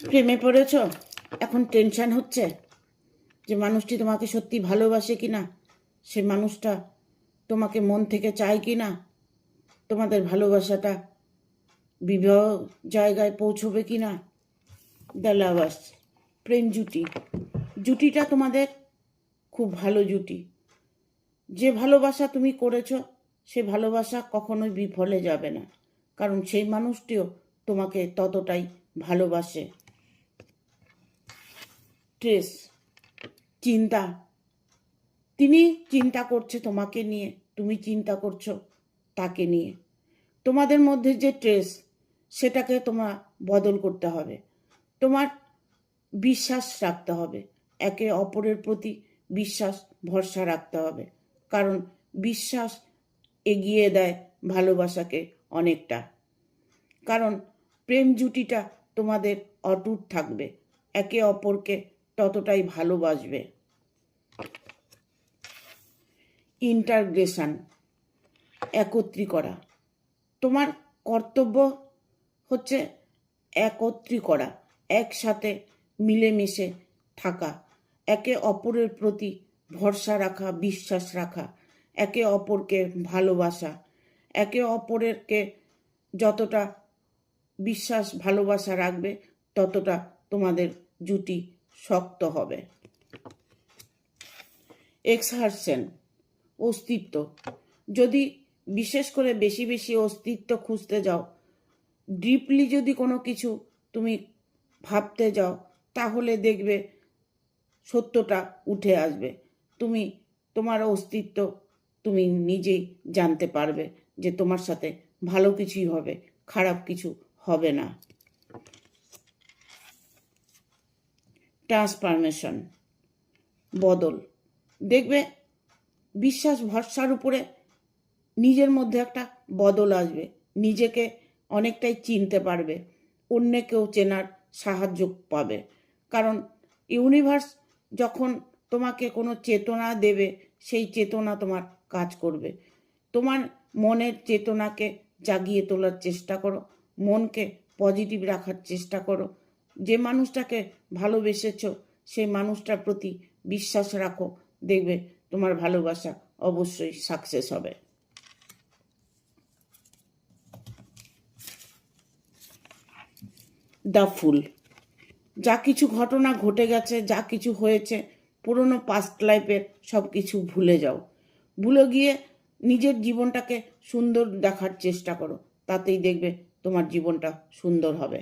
প্রেমে পড়েছ, এখন টেনশন হচ্ছে যে মানুষটি তোমাকে সত্যি ভালোবাসে কিনা, সে মানুষটা তোমাকে মন থেকে চায় কিনা, তোমাদের ভালোবাসাটা বিবাহ জায়গায় পৌঁছবে কিনা। দ্য লাভার্স, প্রেম জুটিটা তোমাদের খুব ভালো জুটি। যে ভালোবাসা তুমি করেছ সে ভালোবাসা কখনোই বিফলে যাবে না, কারণ সেই মানুষটিও তোমাকে ততটাই ভালোবাসে। স্ট্রেস, চিন্তা, তিনি চিন্তা করছে তোমাকে নিয়ে, তুমি চিন্তা করছো তাকে নিয়ে। তোমাদের মধ্যে যে স্ট্রেস, সেটাকে তোমার বদল করতে হবে। তোমার বিশ্বাস রাখতে হবে, একে অপরের প্রতি বিশ্বাস ভরসা রাখতে হবে, কারণ বিশ্বাস এগিয়ে দেয় ভালোবাসাকে অনেকটা। কারণ প্রেম জুটিটা তোমাদের অটুট থাকবে, একে অপরকে ততটাই ভালোবাসবে। ইন্টারগ্রেশন, একত্রী করা। তোমার কর্তব্য হচ্ছে একত্রী করা, একসাথে মিলেমিশে থাকা, একে অপরের প্রতি ভরসা রাখা, বিশ্বাস রাখা, একে অপরকে ভালোবাসা। একে অপরকে যতটা বিশ্বাস ভালোবাসা রাখবে ততটা তোমাদের জুটি শক্ত হবে। এক্সারশন, অস্তিত্ব। যদি বিশেষ করে বেশি বেশি অস্তিত্ব খুঁজতে যাও, ডিপলি যদি কোনো কিছু তুমি ভাবতে যাও, তাহলে দেখবে সত্যটা উঠে আসবে। তুমি তোমার অস্তিত্ব তুমি নিজেই জানতে পারবে যে তোমার সাথে ভালো কিছুই হবে, খারাপ কিছু হবে না। ট্রান্সফরমেশন, বদল। দেখবে বিশ্বাস ভরসার উপরে নিজের মধ্যে একটা বদল আসবে, নিজেকে অনেকটাই চিনতে পারবে, অন্যকেও চেনার সাহায্য পাবে। কারণ ইউনিভার্স যখন তোমাকে কোনো চেতনা দেবে, সেই চেতনা তোমার কাজ করবে। তোমার মনের চেতনাকে জাগিয়ে তোলার চেষ্টা করো, মনকে পজিটিভ রাখার চেষ্টা করো। যে মানুষটাকে ভালোবেসেছ সেই মানুষটার প্রতি বিশ্বাস রাখো, দেখবে তোমার ভালোবাসা অবশ্যই সাকসেস হবে। দ্য ফুল, যা কিছু ঘটনা ঘটে গেছে, যা কিছু হয়েছে, পুরনো পাস্ট লাইফের সব কিছু ভুলে যাও। ভুলে গিয়ে নিজের জীবনটাকে সুন্দর দেখার চেষ্টা করো, তাতেই দেখবে তোমার জীবনটা সুন্দর হবে।